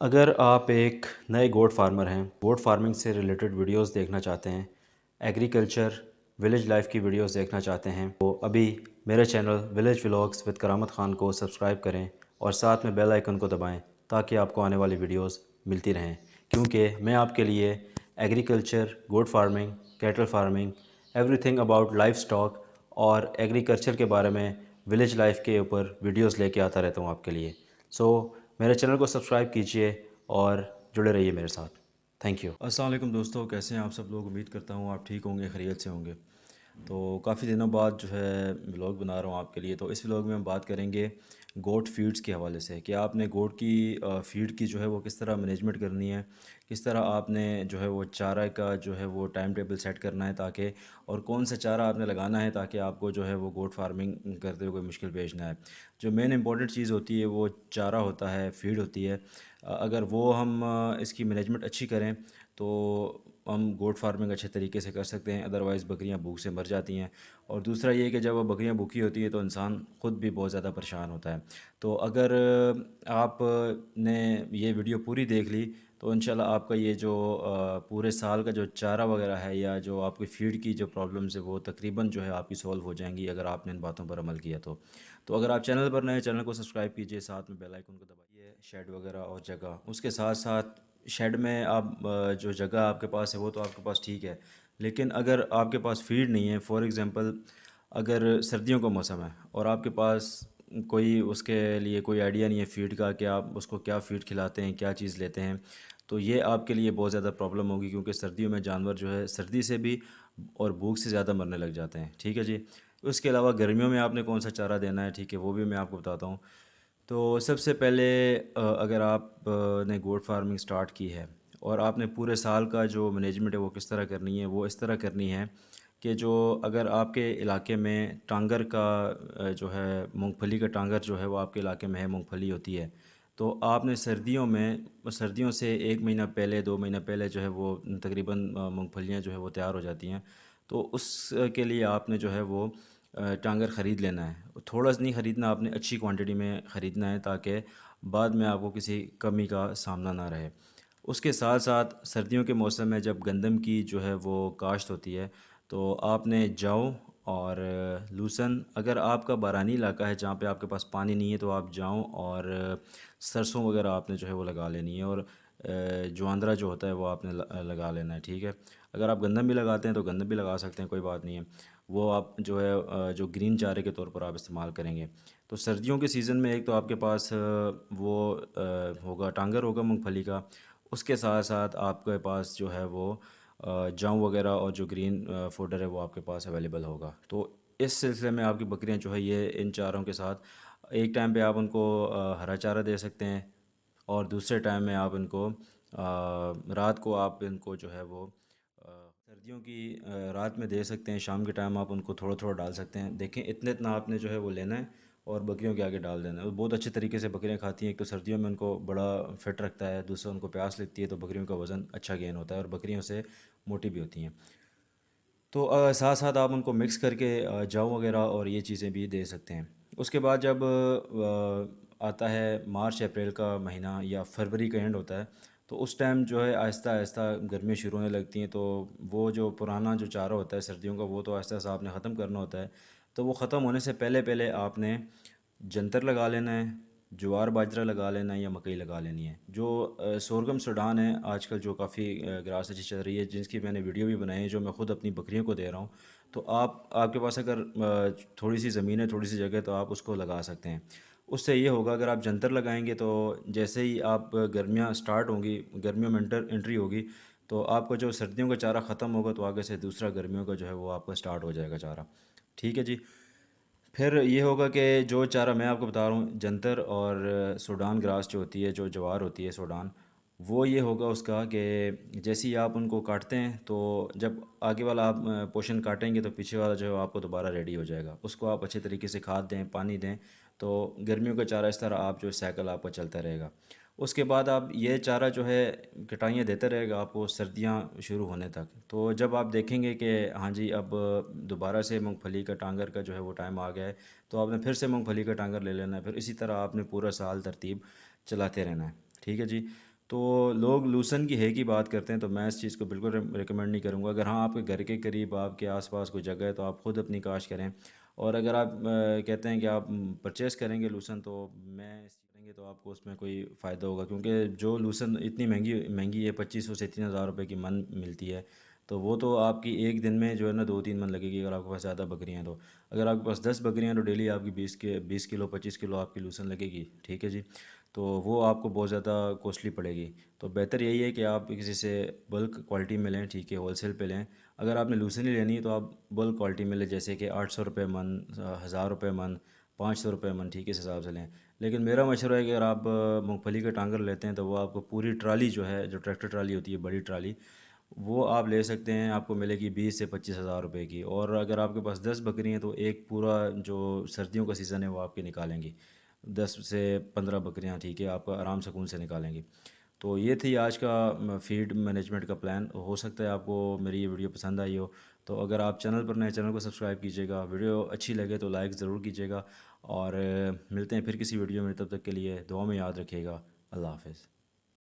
اگر آپ ایک نئے گوٹ فارمر ہیں، گوٹ فارمنگ سے ریلیٹڈ ویڈیوز دیکھنا چاہتے ہیں، ایگریکلچر ولیج لائف کی ویڈیوز دیکھنا چاہتے ہیں تو ابھی میرے چینل ولیج ولاگز ود کرامت خان کو سبسکرائب کریں اور ساتھ میں بیل آئیکن کو دبائیں تاکہ آپ کو آنے والی ویڈیوز ملتی رہیں، کیونکہ میں آپ کے لیے agriculture, goat farming, cattle farming, everything about livestock اور ایگریکلچر کے بارے میں ولیج لائف کے اوپر ویڈیوز لے کے آتا رہتا ہوں آپ کے لیے۔ میرے چینل کو سبسکرائب کیجئے اور جڑے رہیے میرے ساتھ۔ Thank you. السلام علیکم دوستو، کیسے ہیں آپ سب لوگ؟ امید کرتا ہوں آپ ٹھیک ہوں گے، خیریت سے ہوں گے۔ تو کافی دنوں بعد جو ہے ولاگ بنا رہا ہوں آپ کے لیے۔ تو اس ولاگ میں ہم بات کریں گے گوٹ فیڈز کے حوالے سے کہ آپ نے گوٹ کی فیڈ کی جو ہے وہ کس طرح مینجمنٹ کرنی ہے، کس طرح آپ نے جو ہے وہ چارہ کا جو ہے وہ ٹائم ٹیبل سیٹ کرنا ہے تاکہ، اور کون سا چارہ آپ نے لگانا ہے تاکہ آپ کو جو ہے وہ گوٹ فارمنگ کرتے ہوئے کوئی مشکل پیش نہ آئے۔ جو مین امپورٹنٹ چیز ہوتی ہے وہ چارہ ہوتا ہے، فیڈ ہوتی ہے۔ اگر وہ ہم اس کی مینجمنٹ اچھی کریں تو ہم گوٹ فارمنگ اچھے طریقے سے کر سکتے ہیں، ادروائز بکریاں بھوک سے مر جاتی ہیں۔ اور دوسرا یہ کہ جب وہ بکریاں بھوکی ہوتی ہے تو انسان خود بھی بہت زیادہ پریشان ہوتا ہے۔ تو اگر آپ نے یہ ویڈیو پوری دیکھ لی تو انشاءاللہ آپ کا یہ جو پورے سال کا جو چارہ وغیرہ ہے یا جو آپ کی فیڈ کی جو پرابلمز ہے وہ تقریباً جو ہے آپ کی سولو ہو جائیں گی اگر آپ نے ان باتوں پر عمل کیا تو اگر آپ چینل پر نئے، چینل کو سبسکرائب کیجئے، ساتھ میں بیل آئیکن کو دبائیے۔ شیڈ وغیرہ اور جگہ، اس کے ساتھ ساتھ شیڈ میں آپ جو جگہ آپ کے پاس ہے وہ تو آپ کے پاس ٹھیک ہے، لیکن اگر آپ کے پاس فیڈ نہیں ہے، فار ایگزامپل اگر سردیوں کا موسم ہے اور آپ کے پاس کوئی اس کے لیے کوئی آئیڈیا نہیں ہے فیڈ کا کہ آپ اس کو کیا فیڈ کھلاتے ہیں، کیا چیز لیتے ہیں، تو یہ آپ کے لیے بہت زیادہ پرابلم ہوگی، کیونکہ سردیوں میں جانور جو ہے سردی سے بھی اور بھوک سے زیادہ مرنے لگ جاتے ہیں۔ ٹھیک ہے جی۔ اس کے علاوہ گرمیوں میں آپ نے کون سا چارہ دینا ہے، ٹھیک ہے، وہ بھی میں آپ کو بتاتا ہوں۔ تو سب سے پہلے اگر آپ نے گوٹ فارمنگ سٹارٹ کی ہے اور آپ نے پورے سال کا جو مینجمنٹ ہے وہ کس طرح کرنی ہے، وہ اس طرح کرنی ہے کہ جو اگر آپ کے علاقے میں ٹانگر کا جو ہے مونگ پھلی کا ٹانگر جو ہے وہ آپ کے علاقے میں ہے، مونگ پھلی ہوتی ہے، تو آپ نے سردیوں سے 1 مہینہ پہلے، 2 مہینہ پہلے جو ہے وہ تقریباً مونگ پھلیاں جو ہے وہ تیار ہو جاتی ہیں، تو اس کے لیے آپ نے جو ہے وہ ٹانگر خرید لینا ہے۔ تھوڑا سا نہیں خریدنا، آپ نے اچھی کوانٹٹی میں خریدنا ہے تاکہ بعد میں آپ کو کسی کمی کا سامنا نہ رہے۔ اس کے ساتھ ساتھ سردیوں کے موسم میں جب گندم کی جو ہے وہ کاشت ہوتی ہے تو آپ نے جاؤ اور لوسن، اگر آپ کا بارانی علاقہ ہے جہاں پہ آپ کے پاس پانی نہیں ہے تو آپ جاؤ اور سرسوں وغیرہ آپ نے جو ہے وہ لگا لینی ہے، اور جواندرا جو ہوتا ہے وہ آپ نے لگا لینا ہے۔ ٹھیک ہے۔ اگر آپ گندم بھی لگاتے ہیں تو گندم بھی لگا سکتے ہیں، کوئی بات نہیں ہے، وہ آپ جو ہے جو گرین چارے کے طور پر آپ استعمال کریں گے۔ تو سردیوں کے سیزن میں ایک تو آپ کے پاس وہ ہوگا، ٹانگر ہوگا مونگ پھلی کا، اس کے ساتھ ساتھ آپ کے پاس جو ہے وہ جاؤں وغیرہ اور جو گرین فوڈر ہے وہ آپ کے پاس اویلیبل ہوگا۔ تو اس سلسلے میں آپ کی بکریاں جو ہے یہ ان چاروں کے ساتھ ایک ٹائم پہ آپ ان کو ہرا چارہ دے سکتے ہیں، اور دوسرے ٹائم میں آپ ان کو رات کو آپ ان کو جو ہے وہ سردیوں کی رات میں دے سکتے ہیں، شام کے ٹائم آپ ان کو تھوڑا تھوڑا ڈال سکتے ہیں۔ دیکھیں اتنا آپ نے جو ہے وہ لینا ہے اور بکریوں کے آگے ڈال دینا ہے۔ وہ بہت اچھے طریقے سے بکریاں کھاتی ہیں، ایک تو سردیوں میں ان کو بڑا فٹ رکھتا ہے، دوسرا ان کو پیاس لگتی ہے تو بکریوں کا وزن اچھا گین ہوتا ہے اور بکریوں سے موٹی بھی ہوتی ہیں۔ تو ساتھ ساتھ آپ ان کو مکس کر کے جاؤ وغیرہ اور یہ چیزیں بھی دے سکتے ہیں۔ اس کے بعد جب آتا ہے مارچ اپریل کا مہینہ یا فروری کا اینڈ ہوتا ہے تو اس ٹائم جو ہے آہستہ آہستہ گرمیاں شروع ہونے لگتی ہیں، تو وہ جو پرانا جو چارہ ہوتا ہے سردیوں کا وہ تو آہستہ آہستہ آپ نے ختم کرنا ہوتا ہے۔ تو وہ ختم ہونے سے پہلے پہلے آپ نے جنتر لگا لینا ہے، جوار باجرہ لگا لینا ہے یا مکئی لگا لینی ہے۔ جو سورگم سوڈان ہے آج کل جو کافی گراس اچھی چل رہی ہے، جس کی میں نے ویڈیو بھی بنائی ہے، جو میں خود اپنی بکریوں کو دے رہا ہوں، تو آپ کے پاس اگر تھوڑی سی زمین ہے، تھوڑی سی جگہ ہے، تو آپ اس کو لگا سکتے ہیں۔ اس سے یہ ہوگا اگر آپ جنتر لگائیں گے تو جیسے ہی آپ گرمیاں سٹارٹ ہوں گی، گرمیوں میں انٹری ہوگی، تو آپ کا جو سردیوں کا چارہ ختم ہوگا تو آگے سے دوسرا گرمیوں کا جو ہے وہ آپ کا سٹارٹ ہو جائے گا چارہ۔ ٹھیک ہے جی۔ پھر یہ ہوگا کہ جو چارہ میں آپ کو بتا رہا ہوں، جنتر اور سوڈان گراس جو ہوتی ہے، جو جوار ہوتی ہے سوڈان، وہ یہ ہوگا اس کا کہ جیسے ہی آپ ان کو کاٹتے ہیں تو جب آگے والا آپ پورشن کاٹیں گے تو پیچھے والا جو ہے آپ کو دوبارہ ریڈی ہو جائے گا، اس کو آپ اچھے طریقے سے کھاد دیں، پانی دیں، تو گرمیوں کا چارہ اس طرح آپ جو سائیکل آپ کا چلتا رہے گا۔ اس کے بعد آپ یہ چارہ جو ہے کٹائیاں دیتا رہے گا آپ کو سردیاں شروع ہونے تک۔ تو جب آپ دیکھیں گے کہ ہاں جی اب دوبارہ سے مونگ پھلی کا ٹانگر کا جو ہے وہ ٹائم آ گیا ہے، تو آپ نے پھر سے مونگ پھلی کا ٹانگر لے لینا ہے، پھر اسی طرح آپ نے پورا سال ترتیب چلاتے رہنا ہے۔ ٹھیک ہے جی۔ تو لوگ لوسن کی ہے کی بات کرتے ہیں، تو میں اس چیز کو بالکل ریکمینڈ نہیں کروں گا۔ اگر ہاں آپ کے گھر کے قریب آپ کے آس پاس کوئی جگہ ہے تو آپ خود اپنی کاشت کریں، اور اگر آپ کہتے ہیں کہ آپ پرچیز کریں گے لوسن، تو میں اس کریں گے تو آپ کو اس میں کوئی فائدہ ہوگا، کیونکہ جو لوسن اتنی مہنگی ہے، 2500 سے 3000 روپے کی من ملتی ہے، تو وہ تو آپ کی ایک دن میں جو ہے نا 2-3 من لگے گی اگر آپ کے پاس زیادہ بکریاں ہیں تو۔ اگر آپ کے پاس 10 بکریاں ہیں تو ڈیلی آپ کی 20 کلو 25 کلو آپ کی لوسن لگے گی، ٹھیک ہے جی، تو وہ آپ کو بہت زیادہ کوسٹلی پڑے گی۔ تو بہتر یہی ہے کہ آپ کسی سے بلک کوالٹی میں لیں، ٹھیک ہے، ہول سیل پہ لیں۔ اگر آپ نے لوسن ہی لینی ہے تو آپ بلک کوالٹی میں لیں، جیسے کہ 800 روپے من، 1000 روپے من، 500 روپے من، ٹھیک ہے، اس حساب سے لیں۔ لیکن میرا مشورہ ہے کہ اگر آپ مونگ پھلی کا ٹانگر لیتے ہیں تو وہ آپ کو پوری ٹرالی جو ہے، جو ٹریکٹر ٹرالی ہوتی ہے، بڑی ٹرالی، وہ آپ لے سکتے ہیں، آپ کو ملے گی 20 سے 25 ہزار روپے کی۔ اور اگر آپ کے پاس 10 بکری ہیں تو ایک پورا جو سردیوں کا سیزن ہے وہ آپ کے نکالیں گی، 10 سے 15 بکریاں، ٹھیک ہے، آپ کا آرام سکون سے نکالیں گے۔ تو یہ تھی آج کا فیڈ مینجمنٹ کا پلان۔ ہو سکتا ہے آپ کو میری یہ ویڈیو پسند آئی ہو، تو اگر آپ چینل پر نئے، چینل کو سبسکرائب کیجیے گا، ویڈیو اچھی لگے تو لائک ضرور کیجیے گا، اور ملتے ہیں پھر کسی ویڈیو میں، تب تک کے لیے دعا میں یاد رکھیے گا۔ اللہ حافظ۔